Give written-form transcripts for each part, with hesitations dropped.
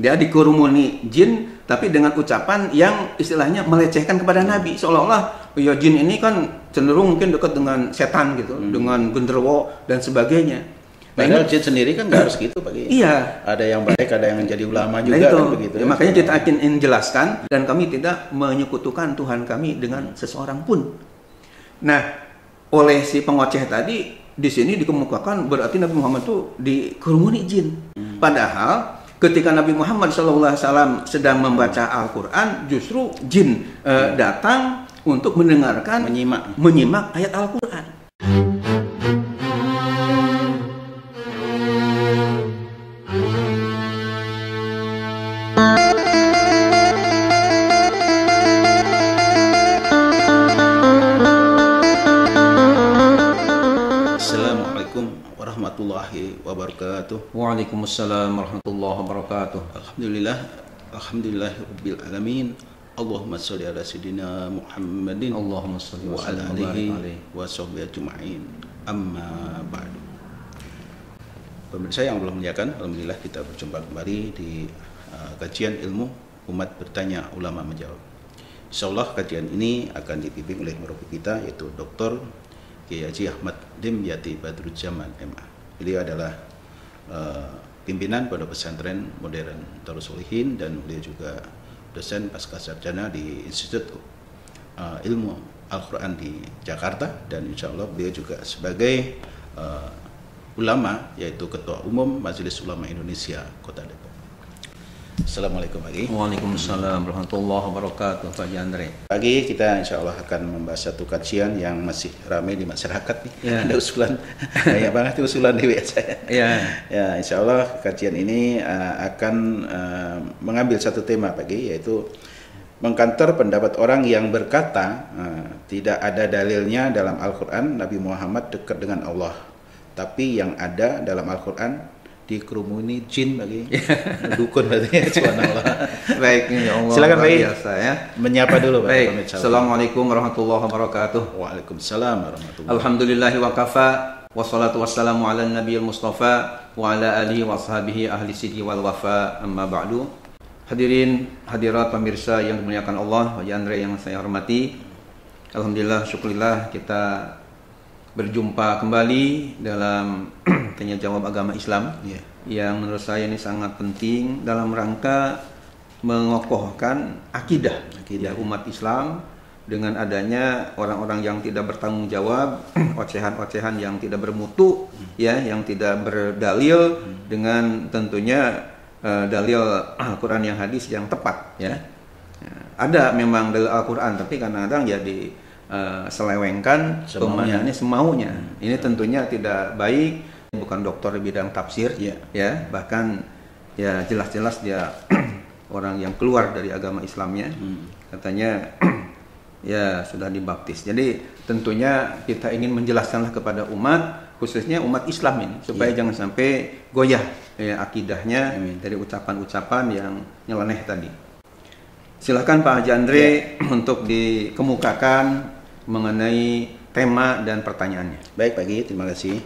Dia dikerumuni jin, tapi dengan ucapan yang istilahnya melecehkan kepada Nabi, seolah-olah ya jin ini kan cenderung mungkin dekat dengan setan gitu, dengan genderuwo dan sebagainya. Padahal jin sendiri kan nggak harus gitu Pak Kiai. Iya. Ada yang baik, ada yang jadi ulama juga itu, kan begitu. Ya, makanya kita ingin jelaskan, dan kami tidak menyekutukan Tuhan kami dengan seseorang pun. Nah, oleh si pengoceh tadi di sini dikemukakan berarti Nabi Muhammad itu dikerumuni jin. Padahal ketika Nabi Muhammad SAW sedang membaca Al-Quran, justru jin datang untuk mendengarkan, menyimak ayat Al-Quran. Wabarakatuh. Waalaikumsalam warahmatullahi wabarakatuh. Alhamdulillahirabbil alamin. Allahumma shalli ala sayidina Muhammadin Allahumma shalli wa ala alihi wa sahbihi ajma'in. Amma ba'du. Pemirsa yang Allah muliakan, alhamdulillah kita berjumpa kembali di kajian ilmu umat bertanya, ulama menjawab. Insyaallah kajian ini akan dipimpin oleh murabi kita, yaitu Dr. Kiai Haji Ahmad Dimyati Badruzzaman MA. Beliau adalah pimpinan Pondok Pesantren Modern Darul Sholihin, dan beliau juga dosen pascasarjana di Institut Ilmu Al-Quran di Jakarta, dan insya Allah beliau juga sebagai ulama, yaitu Ketua Umum Majelis Ulama Indonesia Kota Depok. Assalamualaikum Pak Kiai. Waalaikumsalam warahmatullahi wabarakatuh Pak Andre. Pagi kita insya Allah akan membahas satu kajian yang masih ramai di masyarakat nih. Ya. Ada usulan, banyak banget usulan di WA saya. Ya, insya Allah kajian ini akan mengambil satu tema Pak Kiai, yaitu mengkanter pendapat orang yang berkata tidak ada dalilnya dalam Al-Quran Nabi Muhammad dekat dengan Allah, tapi yang ada dalam Al-Quran dikerumuni jin bagi dukun berarti. Subhanallah. Baik, ya Allah. Silakan Pak Biasa ya. Menyapa dulu Pak. Baik. Assalamualaikum warahmatullahi wabarakatuh. Waalaikumsalam warahmatullahi wabarakatuh. Alhamdulillahi wa kafa, wassalatu wassalamu ala nabiyil mustafa wa ala alihi wa sahbihi ahli sidqi wal wafa, amma ba'du. Hadirin hadirat pemirsa yang dimuliakan Allah, Pak Andre yang saya hormati. Alhamdulillah, syukurillah kita berjumpa kembali dalam tanya jawab agama Islam, yang menurut saya ini sangat penting dalam rangka mengokohkan akidah umat Islam dengan adanya orang-orang yang tidak bertanggung jawab, ocehan-ocehan yang tidak bermutu, yang tidak berdalil dengan tentunya dalil Al-Quran yang hadis yang tepat, Ada memang dalil Al-Quran, tapi kadang-kadang jadi selewengkan, pemahamannya semaunya. Ini tentunya tidak baik. Bukan dokter di bidang tafsir, bahkan jelas-jelas dia orang yang keluar dari agama Islamnya. Katanya sudah dibaptis. Jadi tentunya kita ingin menjelaskanlah kepada umat, khususnya umat Islam ini, supaya jangan sampai goyah akidahnya dari ucapan-ucapan yang nyeleneh tadi. Silakan Pak Haji Andre untuk dikemukakan mengenai tema dan pertanyaannya. Baik Pak Kiai, terima kasih.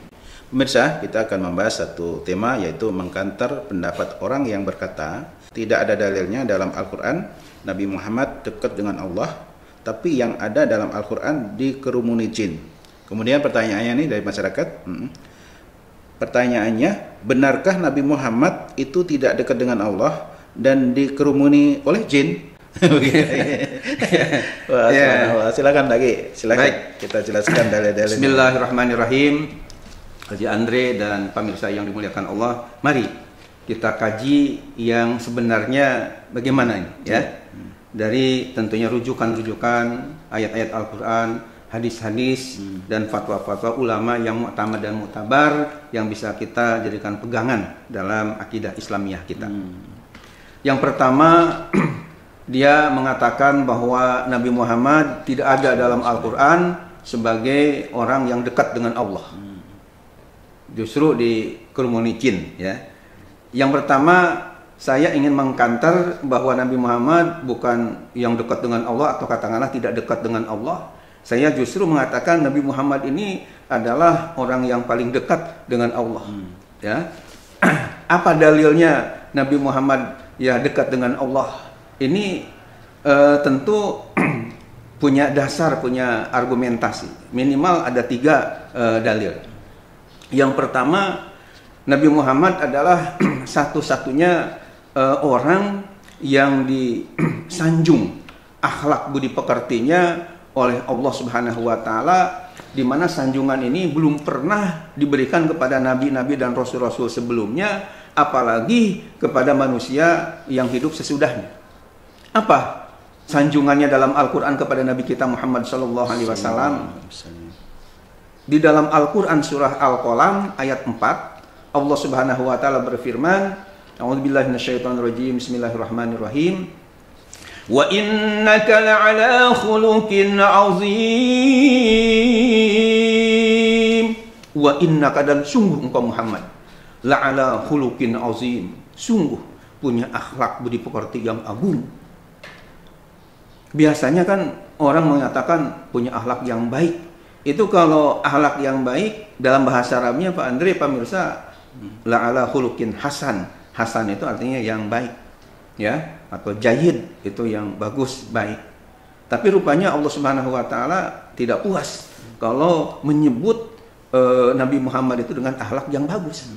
Pemirsa, kita akan membahas satu tema, yaitu mengkanter pendapat orang yang berkata tidak ada dalilnya dalam Al-Quran Nabi Muhammad dekat dengan Allah, tapi yang ada dalam Al-Quran dikerumuni jin. Kemudian pertanyaannya nih dari masyarakat, pertanyaannya, benarkah Nabi Muhammad itu tidak dekat dengan Allah dan dikerumuni oleh jin? Wah, silakan lagi, silakan. Baik. Kita jelaskan dalil-dalil. Bismillahirrahmanirrahim. Haji Andre dan pemirsa yang dimuliakan Allah, mari kita kaji yang sebenarnya bagaimana ini, dari tentunya rujukan-rujukan ayat-ayat Al-Quran, hadis-hadis, dan fatwa-fatwa ulama yang mu'tamad dan mu'tabar yang bisa kita jadikan pegangan dalam akidah Islamiyah kita. Yang pertama, dia mengatakan bahwa Nabi Muhammad tidak ada dalam Al-Quran sebagai orang yang dekat dengan Allah. Justru dikerumuni jin. Yang pertama, saya ingin mengkanter bahwa Nabi Muhammad bukan yang dekat dengan Allah, atau katakanlah tidak dekat dengan Allah. Saya justru mengatakan Nabi Muhammad ini adalah orang yang paling dekat dengan Allah. Apa dalilnya Nabi Muhammad ya dekat dengan Allah? Ini tentu punya dasar, punya argumentasi. Minimal ada 3 dalil. Yang pertama, Nabi Muhammad adalah satu-satunya orang yang disanjung akhlak budi pekertinya oleh Allah Subhanahu wa taala, di mana sanjungan ini belum pernah diberikan kepada nabi-nabi dan rasul-rasul sebelumnya, apalagi kepada manusia yang hidup sesudahnya. Apa sanjungannya dalam Al-Qur'an kepada Nabi kita Muhammad sallallahu alaihi wasallam? Di dalam Al-Qur'an surah Al-Qalam ayat 4, Allah Subhanahu wa taala berfirman, A'udzubillahi minasyaitonirrajim. Bismillahirrahmanirrahim. Wa innaka la'ala khuluqin 'azim. Wa innaka, dan sungguh engkau Muhammad, la'ala khuluqin 'azim, sungguh punya akhlak budi pekerti yang agung. Biasanya kan orang mengatakan punya akhlak yang baik. Itu kalau akhlak yang baik dalam bahasa Arabnya Pak Andre, pemirsa, la'ala khuluqin hasan. Hasan itu artinya yang baik, ya, atau jayyid itu yang bagus, baik. Tapi rupanya Allah Subhanahu wa taala tidak puas kalau menyebut Nabi Muhammad itu dengan akhlak yang bagus.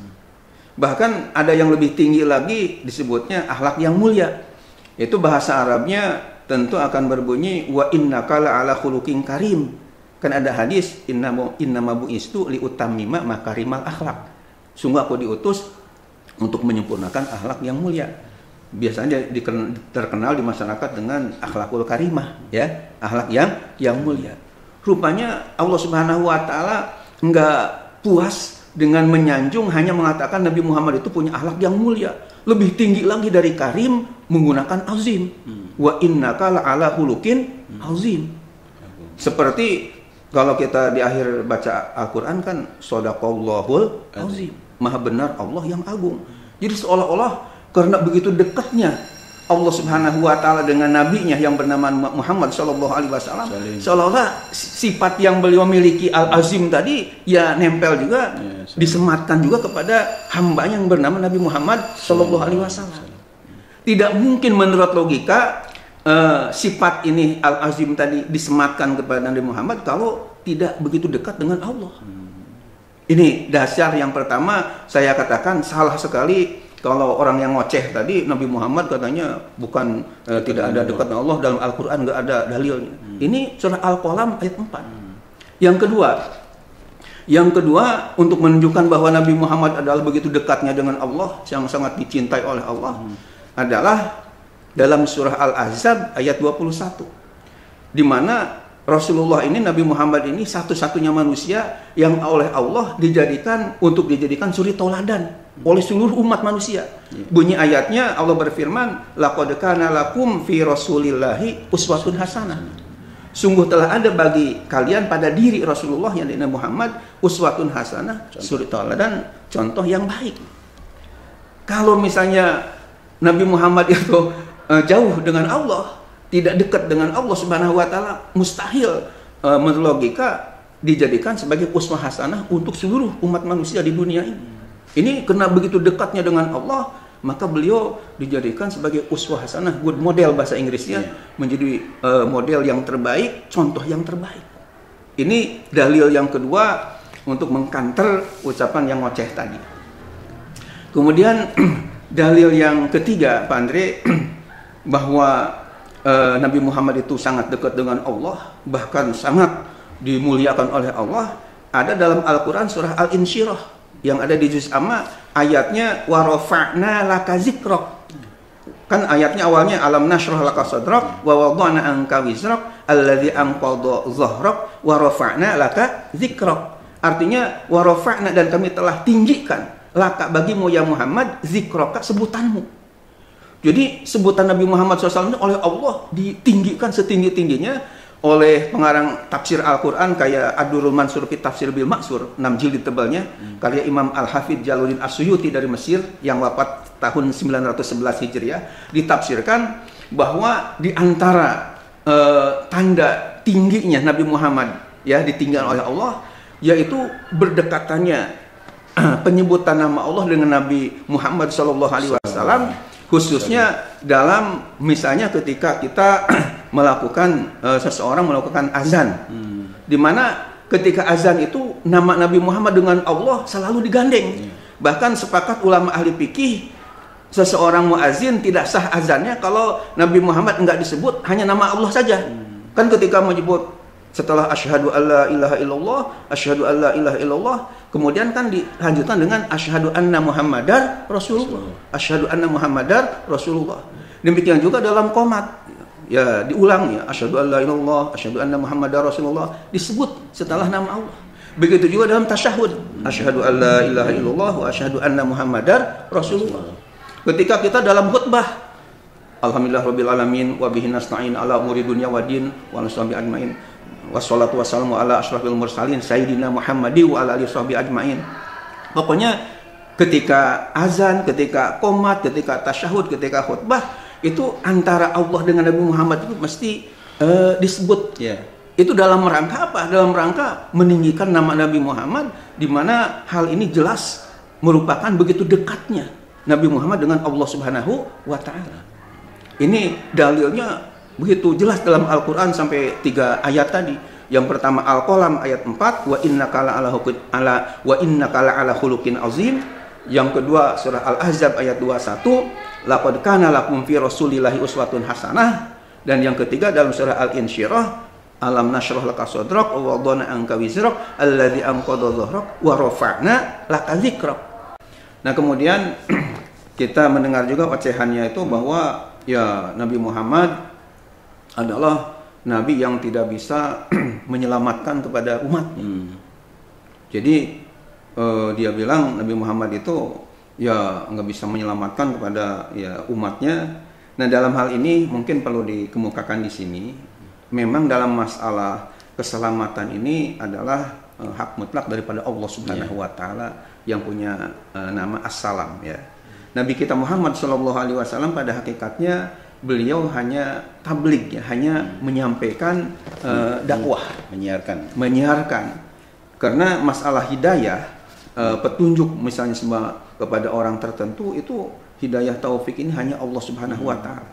Bahkan ada yang lebih tinggi lagi, disebutnya akhlak yang mulia. Itu bahasa Arabnya tentu akan berbunyi wa innaka la'ala khuluqin karim. Kan ada hadis innama bu'istu li utammima makarimal akhlak. Sungguh aku diutus untuk menyempurnakan akhlak yang mulia. Biasanya terkenal di masyarakat dengan akhlakul karimah, ya, akhlak yang mulia. Rupanya Allah Subhanahu wa taala enggak puas dengan menyanjung, hanya mengatakan Nabi Muhammad itu punya akhlak yang mulia. Lebih tinggi lagi dari karim, menggunakan azim. Wa innaka la'ala khuluqin azim. Seperti kalau kita di akhir baca Al-Qur'an kan shadaqallahul azim. Maha benar Allah yang agung. Jadi seolah-olah karena begitu dekatnya Allah Subhanahu wa taala dengan nabinya yang bernama Muhammad sallallahu alaihi wasallam, seolah-olah sifat yang beliau miliki al-azim tadi ya nempel juga, disematkan juga kepada hamba yang bernama Nabi Muhammad sallallahu alaihi wasallam. Tidak mungkin menurut logika sifat ini al-azim tadi disematkan kepada Nabi Muhammad kalau tidak begitu dekat dengan Allah. Ini dasar yang pertama. Saya katakan salah sekali kalau orang yang ngoceh tadi Nabi Muhammad katanya bukan tidak ada dekat dengan Allah, dalam Al-Quran nggak ada dalilnya. Ini surah Al-Qalam ayat 4. Yang kedua untuk menunjukkan bahwa Nabi Muhammad adalah begitu dekatnya dengan Allah, yang sangat dicintai oleh Allah, adalah dalam surah Al-Ahzab ayat 21, di mana Rasulullah ini, Nabi Muhammad ini satu-satunya manusia yang oleh Allah dijadikan suri tauladan oleh seluruh umat manusia. Bunyi ayatnya, Allah berfirman, laqad kana lakum fi rasulillahi uswatun hasanah. Sungguh telah ada bagi kalian pada diri Rasulullah yang Nabi Muhammad uswatun hasanah, suri tauladan, contoh yang baik. Kalau misalnya Nabi Muhammad itu jauh dengan Allah, tidak dekat dengan Allah Subhanahu wa taala, mustahil menurut logika dijadikan sebagai uswah hasanah untuk seluruh umat manusia di dunia ini. Ini karena begitu dekatnya dengan Allah, maka beliau dijadikan sebagai uswah hasanah, good model bahasa Inggrisnya, menjadi model yang terbaik, contoh yang terbaik. Ini dalil yang kedua untuk mengkanter ucapan yang ngoceh tadi. Kemudian dalil yang ketiga, Pak Andre, bahwa Nabi Muhammad itu sangat dekat dengan Allah, bahkan sangat dimuliakan oleh Allah, ada dalam Al-Quran surah Al-Insyirah yang ada di juz amma, ayatnya wa rafa'na laka zikrak. Kan ayatnya awalnya alam nashrah laka sadrak wa wada'na anka wizrak alladzi anqadha dhahrak wa rafa'na laka zikrak. Artinya wa rafa'na, dan kami telah tinggikan laka bagimu ya Muhammad zikraka, sebutanmu. Jadi sebutan Nabi Muhammad SAW oleh Allah ditinggikan setinggi-tingginya oleh pengarang tafsir Al-Quran kayak Ad-Durrul Mansur fi Tafsir Bil Maksur, 6 jilid tebalnya, karya Imam Al-Hafidh Jalaluddin As-Suyuti dari Mesir yang wafat tahun 911 Hijriah, ditafsirkan bahwa di antara tanda tingginya Nabi Muhammad ya ditinggikan oleh Allah, yaitu berdekatannya penyebutan nama Allah dengan Nabi Muhammad SAW, khususnya dalam misalnya ketika kita melakukan seseorang melakukan azan, di mana ketika azan itu nama Nabi Muhammad dengan Allah selalu digandeng. Bahkan sepakat ulama ahli fikih, seseorang muazin tidak sah azannya kalau Nabi Muhammad enggak disebut, hanya nama Allah saja. Kan ketika menyebut setelah asyhadu alla ilaha illallah, asyhadu alla ilaha illallah, kemudian kan dilanjutkan dengan asyhadu anna muhammadar rasulullah, asyhadu anna muhammadar rasulullah. Demikian juga dalam qomat, ya diulang ya, asyhadu alla illallah, asyhadu anna muhammadar rasulullah, disebut setelah nama Allah. Begitu juga dalam tasyahud, asyhadu alla ilaha illallah wa asyhadu anna muhammadar rasulullah. Ketika kita dalam khutbah, alhamdulillah rabbil alamin wa bihi nasta'in ala umuri dunya waddin wa nasbi ajmain. Wassalatu wassalamu ala asyrafil mursalin sayyidina Muhammadi wa ala alihi washabihi ajmain. Pokoknya ketika azan, ketika qomat, ketika tasyahud, ketika khutbah, itu antara Allah dengan Nabi Muhammad itu mesti disebut. Itu dalam rangka apa? Dalam rangka meninggikan nama Nabi Muhammad, di mana hal ini jelas merupakan begitu dekatnya Nabi Muhammad dengan Allah Subhanahu wa taala. Ini dalilnya begitu jelas dalam Al-Qur'an sampai 3 ayat tadi. Yang pertama Al-Qalam ayat 4, wa innaka la'ala khuluqin azim. Yang kedua surah Al-Ahzab ayat 21, laqad kana lakum fi rasulillahi uswatun hasanah. Dan yang ketiga dalam surah Al-Insyirah, alam nashrah laka sadrak wa wadana anka wizrak alladzi anqadha dhahrak wa rafa'na laka dzikrak. Nah, kemudian kita mendengar juga ocehannya itu bahwa ya Nabi Muhammad adalah Nabi yang tidak bisa menyelamatkan kepada umatnya. Jadi dia bilang Nabi Muhammad itu ya nggak bisa menyelamatkan kepada ya umatnya. Nah, dalam hal ini mungkin perlu dikemukakan di sini, memang dalam masalah keselamatan ini adalah hak mutlak daripada Allah Subhanahu wa taala yang punya nama As-Salam ya. Nabi kita Muhammad SAW pada hakikatnya beliau hanya tabligh ya, hanya menyampaikan dakwah, menyiarkan. Karena masalah hidayah, petunjuk misalnya kepada orang tertentu, itu hidayah taufik ini hanya Allah Subhanahu wa taala.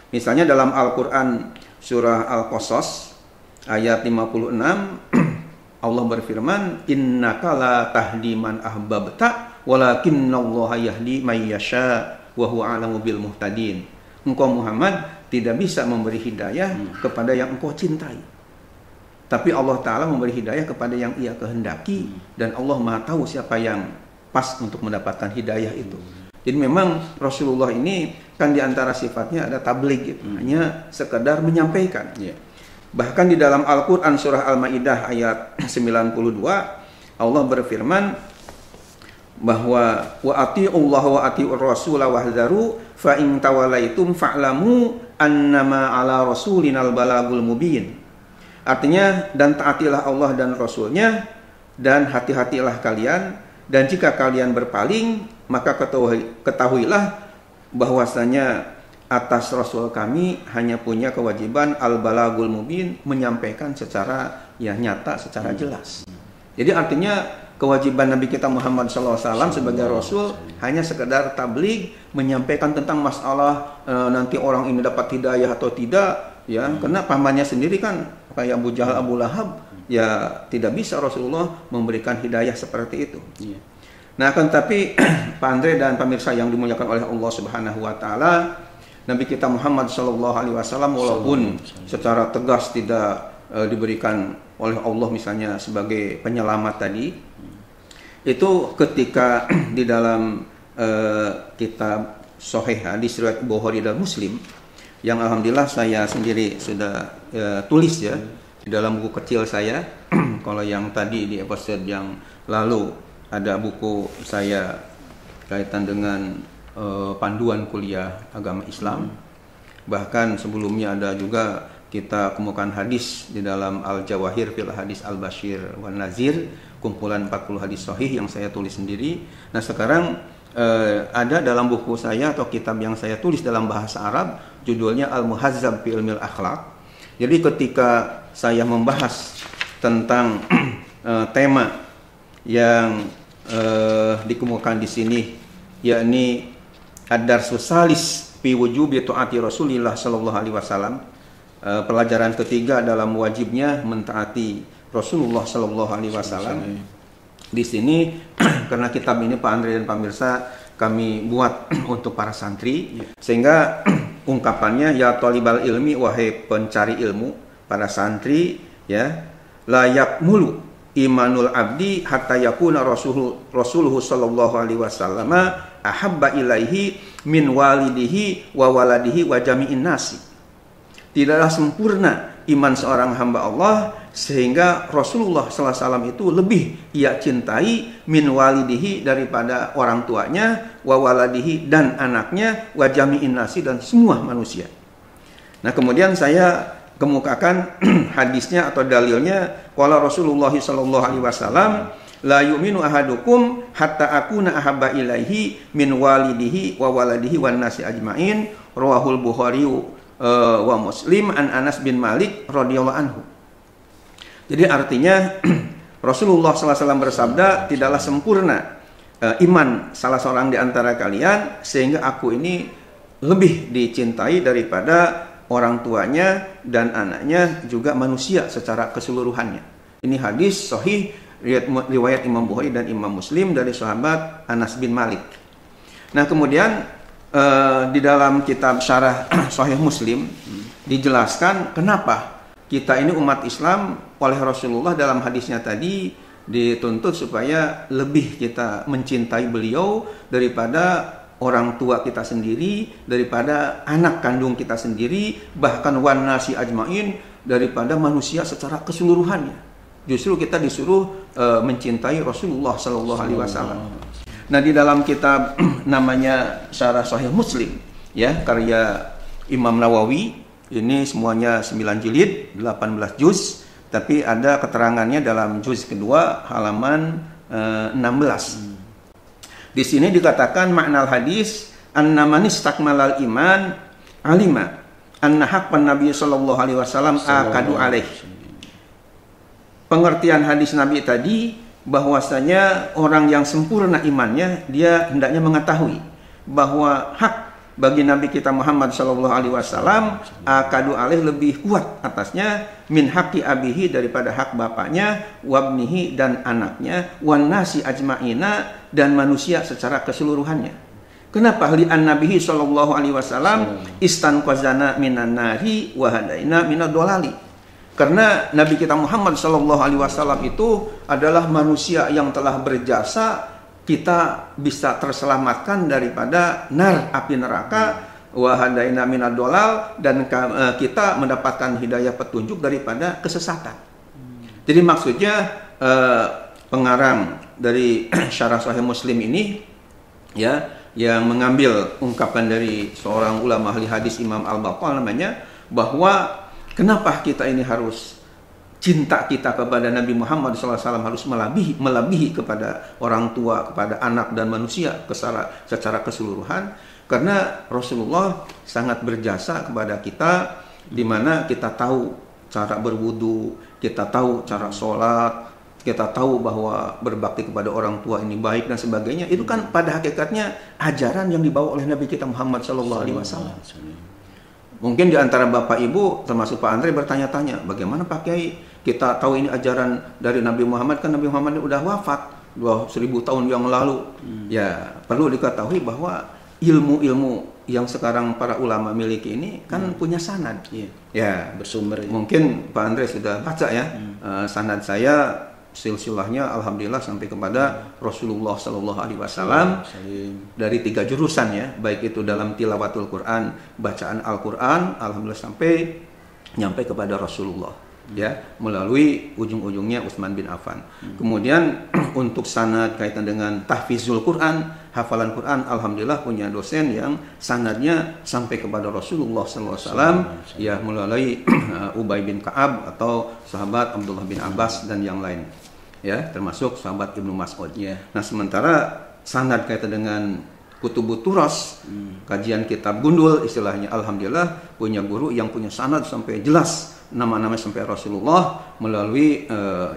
Misalnya dalam Al-Qur'an surah Al-Qasas ayat 56 Allah berfirman, innaka la tahdi man ahbabta walakinnallaha yahdi may yasha wa huwa a'lamu bil muhtadin. Engkau Muhammad tidak bisa memberi hidayah kepada yang engkau cintai, tapi Allah Ta'ala memberi hidayah kepada yang ia kehendaki, dan Allah Maha tahu siapa yang pas untuk mendapatkan hidayah itu. Jadi memang Rasulullah ini kan diantara sifatnya ada tabligh gitu, hanya sekedar menyampaikan. Bahkan di dalam Al-Quran surah Al-Ma'idah ayat 92 Allah berfirman bahwa wa ati'ullaha wa ati'ur rasula wahdharu fa in tawallaitum fa'lamu annama ala rasulinal balagul mubin. Artinya, dan taatilah Allah dan Rasulnya, dan hati-hatilah kalian, dan jika kalian berpaling maka ketahuilah bahwasanya atas Rasul kami hanya punya kewajiban al-balagul mubin, menyampaikan secara ya nyata, secara jelas. Jadi artinya kewajiban Nabi kita Muhammad SAW sebagai Rasul hanya sekedar tabligh, menyampaikan tentang masalah nanti orang ini dapat hidayah atau tidak, ya. Karena pamannya sendiri kan kayak Abu Jahal, Abu Lahab, ya tidak bisa Rasulullah memberikan hidayah seperti itu. Nah, akan tapi Pak Andre dan pemirsa yang dimuliakan oleh Allah Subhanahu wa taala, Nabi kita Muhammad SAW walaupun secara tegas tidak diberikan oleh Allah misalnya sebagai penyelamat tadi, itu ketika di dalam kitab Sahih hadis riwayat Bukhari dan Muslim yang alhamdulillah saya sendiri sudah tulis ya di dalam buku kecil saya. Kalau yang tadi di episode yang lalu ada buku saya kaitan dengan panduan kuliah agama Islam. Bahkan sebelumnya ada juga kita kemukakan hadis di dalam Al-Jawahir fil Hadis Al-Bashir wan Nazir, kumpulan 40 hadis sahih yang saya tulis sendiri. Nah, sekarang ada dalam buku saya atau kitab yang saya tulis dalam bahasa Arab, judulnya Al-Muhazzab fi Ilmil Akhlaq. Jadi ketika saya membahas tentang tema yang dikemukakan di sini, yakni ad-darsus salis fi wujubi taati Rasulillah sallallahu alaihi wasallam. Pelajaran ketiga dalam wajibnya mentaati Rasulullah sallallahu alaihi wasallam. Di sini karena kitab ini Pak Andre dan pemirsa kami buat untuk para santri, sehingga ungkapannya ya talibal ilmi, wahai pencari ilmu, para santri, ya, layak mulu imanul abdi hatta yakuna rasuluhu sallallahu alaihi wasallam ahabba ilaihi min walidihi wa waladihi wa jami'in nasi. Tidaklah sempurna iman seorang hamba Allah sehingga Rasulullah SAW itu lebih ia cintai min walidihi daripada orang tuanya, wa waladihi dan anaknya, wa jami'in nasi dan semua manusia. Nah, kemudian saya kemukakan hadisnya atau dalilnya, qala Rasulullah sallallahu alaihi wasallam la yu'minu ahadukum hatta akuna ahabba ilaihi min walidihi wa waladihi wan nasi ajmain, rawahul Bukhari wa Muslim an Anas bin Malik radhiyallahu anhu. Jadi artinya Rasulullah SAW bersabda, tidaklah sempurna iman salah seorang di antara kalian sehingga aku ini lebih dicintai daripada orang tuanya dan anaknya, juga manusia secara keseluruhannya. Ini hadis sahih riwayat Imam Bukhari dan Imam Muslim dari sahabat Anas bin Malik. Nah, kemudian di dalam kitab Syarah Sahih Muslim dijelaskan kenapa kita ini umat Islam oleh Rasulullah dalam hadisnya tadi dituntut supaya lebih kita mencintai beliau daripada orang tua kita sendiri, daripada anak kandung kita sendiri, bahkan wan nasi ajmain, daripada manusia secara keseluruhannya. Justru kita disuruh mencintai Rasulullah sallallahu alaihi wasallam. Nah, di dalam kitab namanya Syarah Sahih Muslim, ya, karya Imam Nawawi, ini semuanya 9 jilid, 18 juz, tapi ada keterangannya dalam juz kedua halaman 16. Di sini dikatakan makna hadis anna man istakmalal iman alima anna haqqan nabi sallallahu alaihi wasallam akadu alaih. Pengertian hadis Nabi tadi bahwasanya orang yang sempurna imannya, dia hendaknya mengetahui bahwa hak bagi Nabi kita Muhammad sallallahu alaihi wasallam akadu alaih lebih kuat atasnya min haqqi abihi daripada hak bapaknya, wabnihi dan anaknya, wan nasi ajmaina dan manusia secara keseluruhannya. Kenapa? Li an-nabihi sallallahu alaihi wasallam istanqazana minan nari wa hadaina minad dolali. Karena Nabi kita Muhammad sallallahu alaihi wasallam itu adalah manusia yang telah berjasa kita bisa terselamatkan daripada nar, api neraka, wa hadaina minad dolal, dan kita mendapatkan hidayah petunjuk daripada kesesatan. Jadi maksudnya pengarang dari Syarah Sahih Muslim ini, ya, yang mengambil ungkapan dari seorang ulama ahli hadis Imam Al-Baqal namanya, bahwa kenapa kita ini harus cinta kita kepada Nabi Muhammad SAW harus melebihi kepada orang tua, kepada anak dan manusia secara keseluruhan, karena Rasulullah sangat berjasa kepada kita, di mana kita tahu cara berwudu, kita tahu cara sholat, kita tahu bahwa berbakti kepada orang tua ini baik dan sebagainya. Itu kan pada hakikatnya ajaran yang dibawa oleh Nabi kita Muhammad SAW. Mungkin di antara Bapak Ibu termasuk Pak Andre bertanya-tanya, bagaimana Pak Kiai kita tahu ini ajaran dari Nabi Muhammad? Kan Nabi Muhammad ini udah wafat 1000 tahun yang lalu. Ya, perlu diketahui bahwa ilmu-ilmu yang sekarang para ulama miliki ini kan punya sanad. Ya, bersumber. Mungkin Pak Andre sudah baca ya. Sanad saya silsilahnya alhamdulillah sampai kepada Rasulullah sallallahu alaihi wasallam dari 3 jurusan, ya, baik itu dalam tilawatul Quran, bacaan Al-Quran, alhamdulillah sampai nyampe kepada Rasulullah, ya, melalui ujung-ujungnya Utsman bin Affan. Kemudian untuk sanad kaitan dengan tahfizul Quran, hafalan Quran, alhamdulillah punya dosen yang sanadnya sampai kepada Rasulullah sallallahu alaihi wasallam, ya, melalui Ubay bin Ka'ab atau sahabat Abdullah bin Abbas dan yang lain, ya, termasuk sahabat Ibnu Mas'ud. Nah, sementara sanad kaitan dengan Kutubut Turas, kajian kitab gundul istilahnya, alhamdulillah punya guru yang punya sanad sampai jelas nama-nama sampai Rasulullah melalui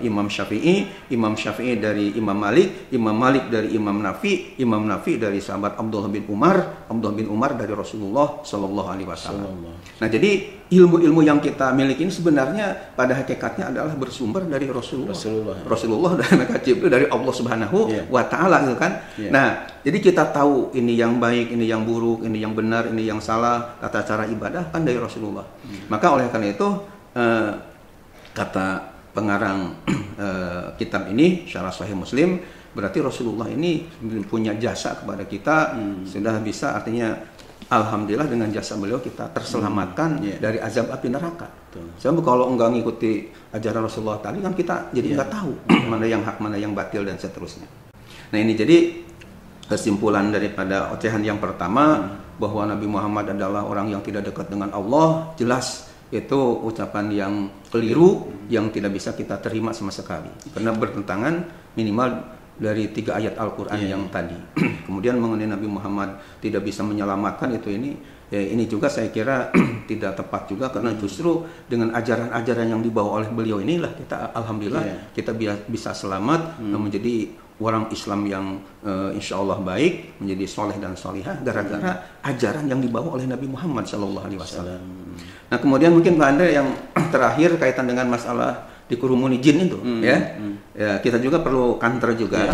Imam Syafi'i dari Imam Malik dari Imam Nafi dari sahabat Abdullah bin Umar dari Rasulullah Sallallahu Alaihi Wasallam. Nah, jadi ilmu-ilmu yang kita miliki ini sebenarnya pada hakikatnya adalah bersumber dari Rasulullah dan Jibril dari Allah Subhanahu wa Ta'ala, gitu kan. Nah, jadi kita tahu ini yang baik, ini yang buruk, ini yang benar, ini yang salah, tata cara ibadah kan dari Rasulullah. Maka oleh karena itu kata pengarang kitab ini Syarah Sahih Muslim, berarti Rasulullah ini punya jasa kepada kita, sudah bisa, artinya alhamdulillah dengan jasa beliau kita terselamatkan dari azab api neraka. Sebab kalau enggak ngikuti ajaran Rasulullah tadi kan kita jadi enggak tahu mana yang hak, mana yang batil dan seterusnya. Nah, ini jadi kesimpulan daripada ocehan yang pertama, bahwa Nabi Muhammad adalah orang yang tidak dekat dengan Allah, jelas itu ucapan yang keliru yang tidak bisa kita terima sama sekali karena bertentangan minimal dari 3 ayat Al-Quran yang tadi. Kemudian mengenai Nabi Muhammad tidak bisa menyelamatkan ini juga saya kira tidak tepat juga, karena justru dengan ajaran-ajaran yang dibawa oleh beliau inilah kita alhamdulillah kita bisa selamat menjadi orang Islam yang insya Allah baik, menjadi soleh dan solihah gara-gara ajaran yang dibawa oleh Nabi Muhammad Sallallahu Alaihi Wasallam. Nah, kemudian mungkin Pak Andre yang terakhir kaitan dengan masalah dikerumuni jin itu, ya kita juga perlu counter juga,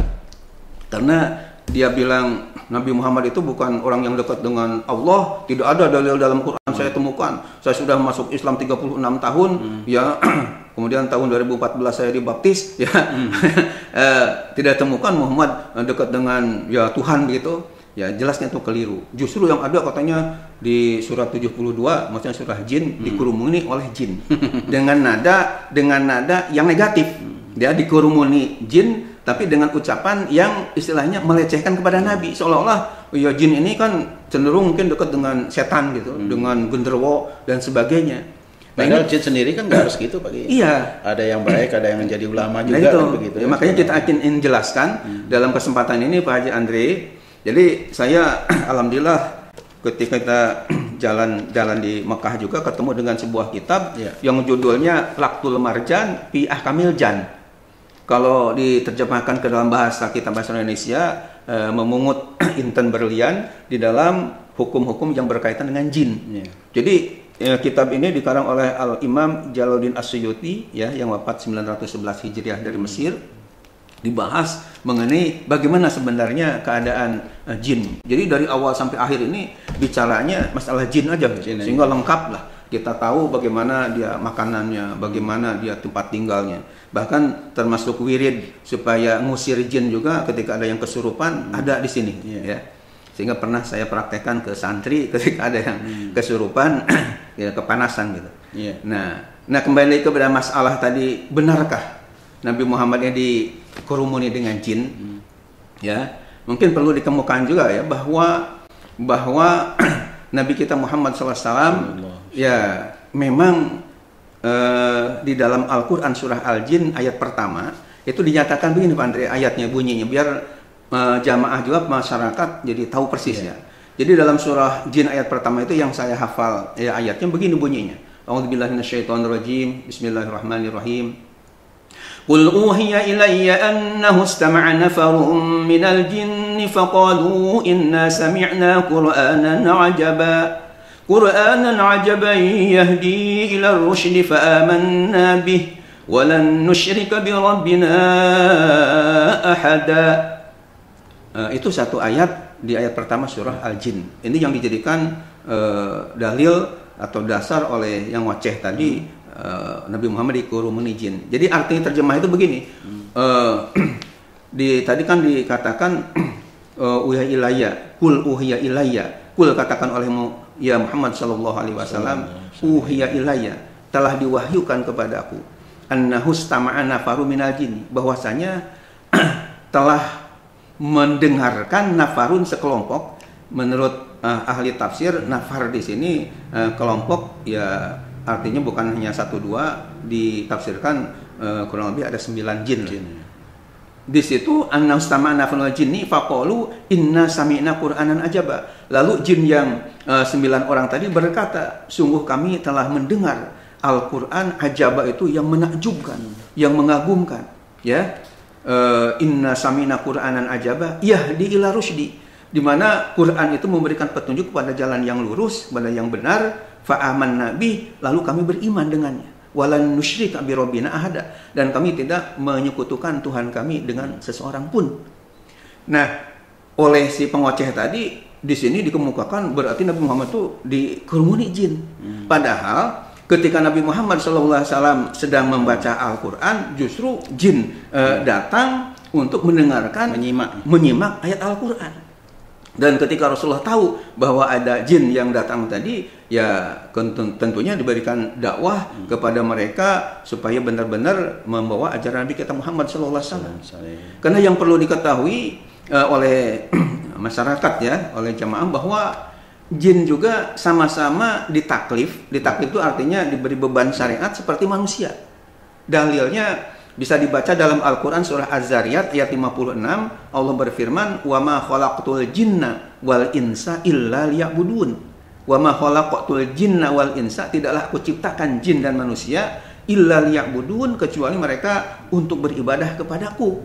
karena dia bilang Nabi Muhammad itu bukan orang yang dekat dengan Allah, tidak ada dalil dalam Quran saya temukan. Saya sudah masuk Islam 36 tahun, ya. Kemudian tahun 2014 saya dibaptis, ya. Tidak temukan Muhammad dekat dengan ya Tuhan gitu. Ya, jelasnya itu keliru. Justru yang ada katanya di surat 72, maksudnya surah jin, dikerumuni oleh jin dengan nada yang negatif. Dia dikerumuni jin tapi dengan ucapan yang istilahnya melecehkan kepada Nabi, seolah-olah ya jin ini kan cenderung mungkin dekat dengan setan gitu, dengan genderuwo dan sebagainya. Padahal jin sendiri kan nggak harus gitu, Pak. Iya. Ada yang baik, ada yang menjadi ulama juga, itu. Kan begitu. Ya, makanya kita akan jelaskan dalam kesempatan ini, Pak Haji Andre. Jadi saya alhamdulillah ketika kita jalan di Mekah juga ketemu dengan sebuah kitab yang judulnya Laqtul Marjan fi Ahkamil Jan. Kalau diterjemahkan ke dalam bahasa kita bahasa Indonesia, memungut inten berlian di dalam hukum-hukum yang berkaitan dengan jin. Jadi kitab ini dikarang oleh Al-Imam Jalaluddin As-Suyuti, ya, yang wafat 911 Hijriah dari Mesir. Dibahas mengenai bagaimana sebenarnya keadaan jin. Jadi dari awal sampai akhir ini bicaranya masalah jin aja, sehingga lengkap lah. Kita tahu bagaimana dia makanannya, bagaimana dia tempat tinggalnya. Bahkan termasuk wirid supaya ngusir jin juga ketika ada yang kesurupan ada di sini, ya. Sehingga pernah saya praktekkan ke santri ketika ada yang kesurupan, ya, kepanasan gitu. Nah kembali kepada masalah tadi, benarkah Nabi Muhammad ini dikerumuni dengan jin? Ya, mungkin perlu dikemukakan juga ya bahwa Nabi kita Muhammad SAW ya memang di dalam Al-Quran surah Al-Jin ayat pertama itu dinyatakan begini, Pak Andre, ayatnya bunyinya biar jamaah juga masyarakat jadi tahu persisnya. Jadi dalam surah Jin ayat pertama itu yang saya hafal ya ayatnya begini bunyinya. A'udzubillahi minasyaitonirrajim. Bismillahirrahmanirrahim. Qul uhiya ilayya annahu istama'a nafarun minal jinni faqalu inna sami'na Qur'anan 'ajaban yahdi ila ar-rusydi fa amanna bih wa lan nusyrika bi rabbina ahada. Itu satu ayat di ayat pertama surah Al-Jin. Ini yang dijadikan dalil atau dasar oleh yang waceh tadi, Nabi Muhammad dikerumuni jin. Jadi arti terjemah itu begini. Tadi kan dikatakan uhiya ilayya, kul uhiya ilayya. Kul katakan olehmu ya Muhammad sallallahu alaihi wasallam, uhiya ilayya, telah diwahyukan kepadaku. Annahu istama'a nafaru minal jin, bahwasanya telah mendengarkan nafarun sekelompok. Menurut ahli tafsir, nafar di sini kelompok, ya artinya bukan hanya 1-2, ditafsirkan kurang lebih ada 9 jin. Di situ annastama nafarul jinni faqalu inna sami'na Qur'anan ajaba. Lalu jin yang 9 orang tadi berkata, sungguh kami telah mendengar Al-Quran ajaba itu yang menakjubkan, yang mengagumkan. Ya, inna samina Qur'anan ajaba, yahdi ila rusdi, di mana Quran itu memberikan petunjuk kepada jalan yang lurus, kepada yang benar. Fa'aman nabi, lalu kami beriman dengannya. Walan nusyrika bi rabbina ahada, dan kami tidak menyekutukan Tuhan kami dengan seseorang pun. Nah, oleh si pengoceh tadi di sini dikemukakan berarti Nabi Muhammad itu dikerumuni jin. Padahal ketika Nabi Muhammad SAW sedang membaca Al-Quran, justru jin datang untuk mendengarkan, menyimak ayat Al-Quran. Dan ketika Rasulullah tahu bahwa ada jin yang datang tadi, ya tentunya diberikan dakwah kepada mereka supaya benar-benar membawa ajaran Nabi kita Muhammad SAW. Karena yang perlu diketahui oleh masyarakat, ya, oleh jamaah, bahwa jin juga sama-sama ditaklif. Ditaklif itu artinya diberi beban syariat seperti manusia. Dalilnya bisa dibaca dalam Al-Quran surah Az-Zariyat ayat 56. Allah berfirman, wa ma khalaqtul jinna wal insa illa liya'budun. Wa ma khalaqtul jinna wal insa, tidaklah aku ciptakan jin dan manusia illa liya'budun, kecuali mereka untuk beribadah kepadaku.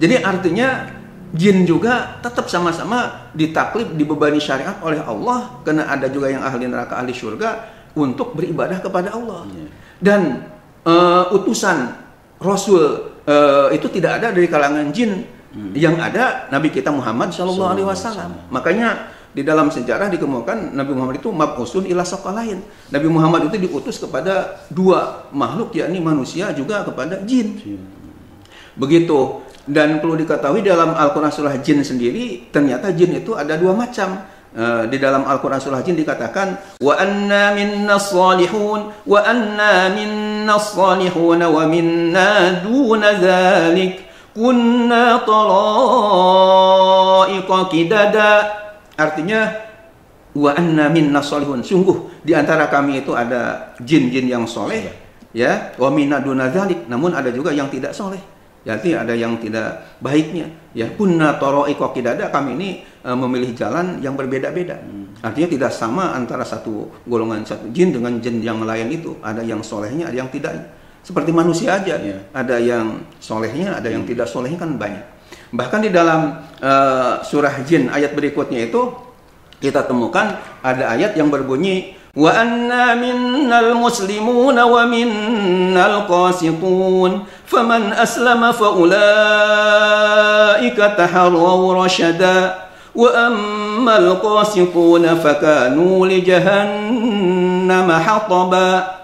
Jadi artinya jin juga tetap sama-sama ditaklif, dibebani syariat oleh Allah, karena ada juga yang ahli neraka, ahli surga, untuk beribadah kepada Allah. Dan utusan Rasul itu tidak ada dari kalangan jin, yang ada Nabi kita Muhammad SAW. Makanya di dalam sejarah dikemukakan Nabi Muhammad itu mab'usun ila saqalain. Nabi Muhammad itu diutus kepada dua makhluk, yakni manusia juga kepada jin. Begitu. Dan perlu diketahui dalam Al-Quran surah jin sendiri, ternyata jin itu ada dua macam. Di dalam Al-Quran surah jin dikatakan, wa anna minna salihun wa anna minna salihun wa minna duna dzalik kunna talaiqa kidada. Artinya, wa anna minna salihun, sungguh di antara kami itu ada jin-jin yang soleh, ya, wa minna duna dzalik, namun ada juga yang tidak soleh. Jadi ada yang tidak baiknya. Ya, kunna talaiqa kidada, kami ini memilih jalan yang berbeda-beda. Artinya tidak sama antara satu golongan satu jin dengan jin yang lain itu. Ada yang solehnya, ada yang tidak. Seperti manusia aja, ada yang solehnya, ada yang tidak solehnya, kan banyak. Bahkan di dalam surah jin ayat berikutnya itu kita temukan ada ayat yang berbunyi, wa anna minnal muslimuna wa minnal qasitun faman aslama fa ulaika taharraw rasyada wa ammal qasituna fakanu li jahannama hataba.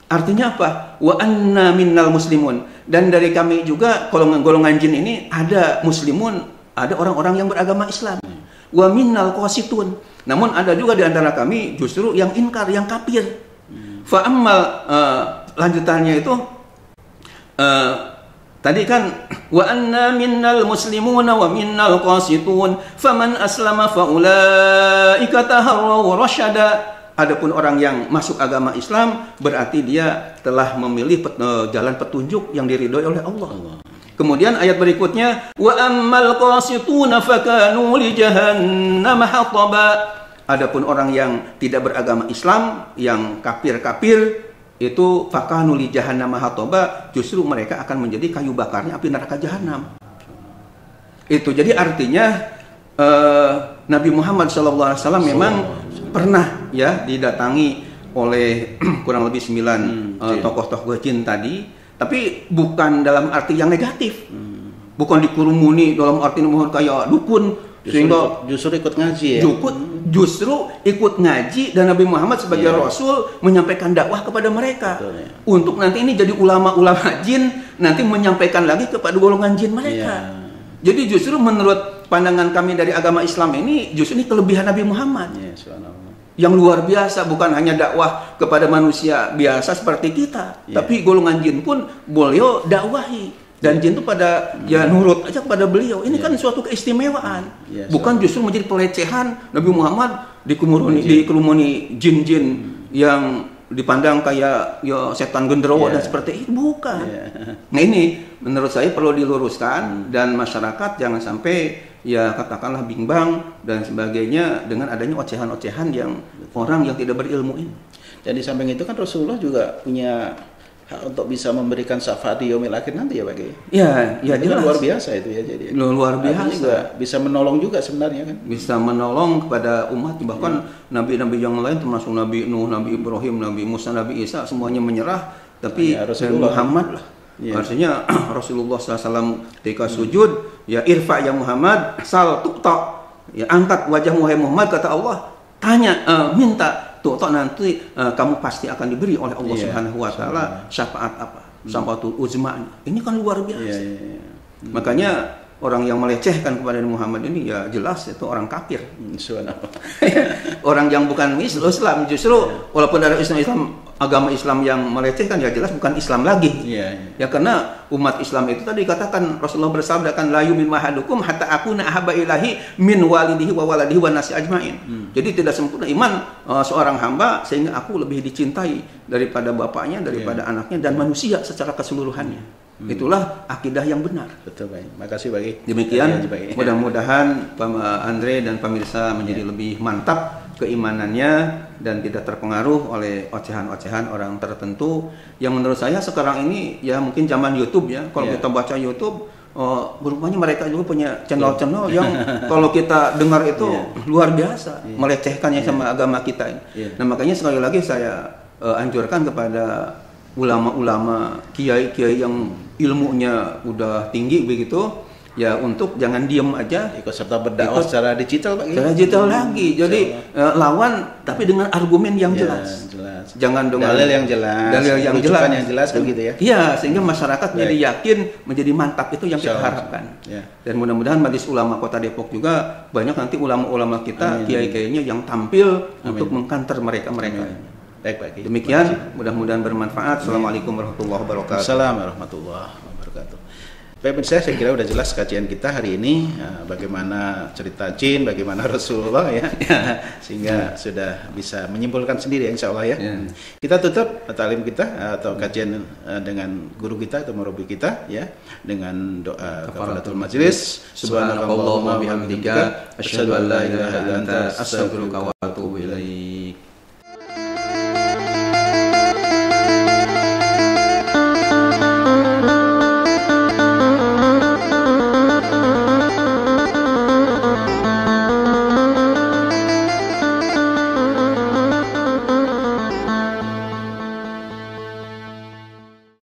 Artinya apa? Wa anna minnal muslimun, dan dari kami juga golongan jin ini ada muslimun, ada orang-orang yang beragama Islam. Wa minnal qasitun, namun ada juga di antara kami justru yang inkar, yang kafir. Fa ammal, lanjutannya itu tadi kan wa anna minnal muslimuna wa minnal qasitun faman aslama fa ulaika taharraw rasyada. Adapun orang yang masuk agama Islam berarti dia telah memilih jalan petunjuk yang diridhoi oleh Allah. Kemudian ayat berikutnya, wa ammal qasituna fakanu li jahannam hataba. Adapun orang yang tidak beragama Islam, yang kafir-kafir, itu fakanu li jahannam hataba, justru mereka akan menjadi kayu bakarnya api neraka jahanam. Itu jadi artinya Nabi Muhammad SAW memang pernah, ya, didatangi oleh kurang lebih 9 tokoh-tokoh jin tadi, tapi bukan dalam arti yang negatif. Bukan dikurumuni dalam arti kayak dukun, sehingga justru ikut ngaji, ya. Justru ikut ngaji, dan Nabi Muhammad sebagai Rasul menyampaikan dakwah kepada mereka. Betul, ya. Untuk nanti ini jadi ulama-ulama jin, nanti menyampaikan lagi kepada golongan jin mereka. Jadi justru menurut pandangan kami dari agama Islam ini, justru ini kelebihan Nabi Muhammad. Yang luar biasa, bukan hanya dakwah kepada manusia biasa seperti kita, tapi golongan jin pun beliau dakwahi, dan jin itu pada nurut aja kepada beliau. Ini kan suatu keistimewaan, bukan justru menjadi pelecehan. Nabi Muhammad dikerumuni jin-jin yang dipandang kayak setan genderuwo dan seperti itu, bukan. Nah, ini menurut saya perlu diluruskan, dan masyarakat jangan sampai ya katakanlah bimbang dan sebagainya dengan adanya ocehan-ocehan yang orang yang tidak berilmu ini. Dan di samping itu kan Rasulullah juga punya hak untuk bisa memberikan syafaat di yaumil akhir nanti ya Pak Kiai. Ya jelas. Luar biasa itu ya jadi. Luar biasa. Juga bisa menolong juga sebenarnya kan. Bisa menolong kepada umat, bahkan nabi-nabi yang lain termasuk Nabi Nuh, Nabi Ibrahim, Nabi Musa, Nabi Isa semuanya menyerah, tapi Muhammad lah. Artinya Rasulullah SAW ketika sujud, ya irfa ya Muhammad, sal tu'ta, ya angkat wajahmu wahai Muhammad, kata Allah, tanya, minta tu'ta, nanti kamu pasti akan diberi oleh Allah Subhanahu wa taala syafaat apa? Syafaatul uzma. Ini kan luar biasa. Makanya orang yang melecehkan kepada Muhammad ini ya jelas itu orang kafir. Orang yang bukan Islam, justru walaupun ada Islam agama Islam yang melecehkan, ya jelas bukan Islam lagi. Ya karena umat Islam itu tadi dikatakan Rasulullah bersabda kan la yu'minu ahadukum hatta akuna ahabba ilahi min walidihi wa waladihi wa nasi ajmain. Jadi tidak sempurna iman seorang hamba sehingga aku lebih dicintai daripada bapaknya, daripada anaknya dan manusia secara keseluruhannya. Itulah akidah yang benar. Betul, baik. Makasih Pak Kiai. Demikian, mudah-mudahan Pak Andre dan pemirsa menjadi lebih mantap keimanannya dan tidak terpengaruh oleh ocehan-ocehan orang tertentu yang menurut saya sekarang ini ya mungkin zaman YouTube ya. Kalau kita baca YouTube, berupanya mereka juga punya channel-channel yang kalau kita dengar itu luar biasa melecehkannya sama agama kita ini. Nah makanya sekali lagi saya anjurkan kepada ulama-ulama, kiai-kiai yang ilmunya udah tinggi begitu, ya untuk jangan diem aja, ikut serta berdakwah secara digital Pak. Secara digital lagi. Jadi lawan tapi dengan argumen yang jelas. Jangan dengan dalil yang jelas. Dalil yang jelas. Yang jelas begitu ya. Iya, sehingga masyarakat jadi yakin, menjadi mantap, itu yang kita harapkan. Dan mudah-mudahan Majelis Ulama Kota Depok juga banyak nanti ulama-ulama kita, kiai-kiainya yang tampil untuk mengkanter mereka-mereka. Baik, Pak Kiai. Demikian, mudah-mudahan bermanfaat. Assalamualaikum warahmatullahi wabarakatuh. Assalamualaikum warahmatullahi wabarakatuh. Baik, saya kira sudah jelas kajian kita hari ini, bagaimana cerita jin, bagaimana Rasulullah ya, sehingga sudah bisa menyimpulkan sendiri insya Allah ya. Kita tutup talim kita atau kajian dengan guru kita atau murabi kita ya dengan doa kafaratul majelis. Subhanakallahumma bihamdika asyhadu an la ilaha illa anta astaghfiruka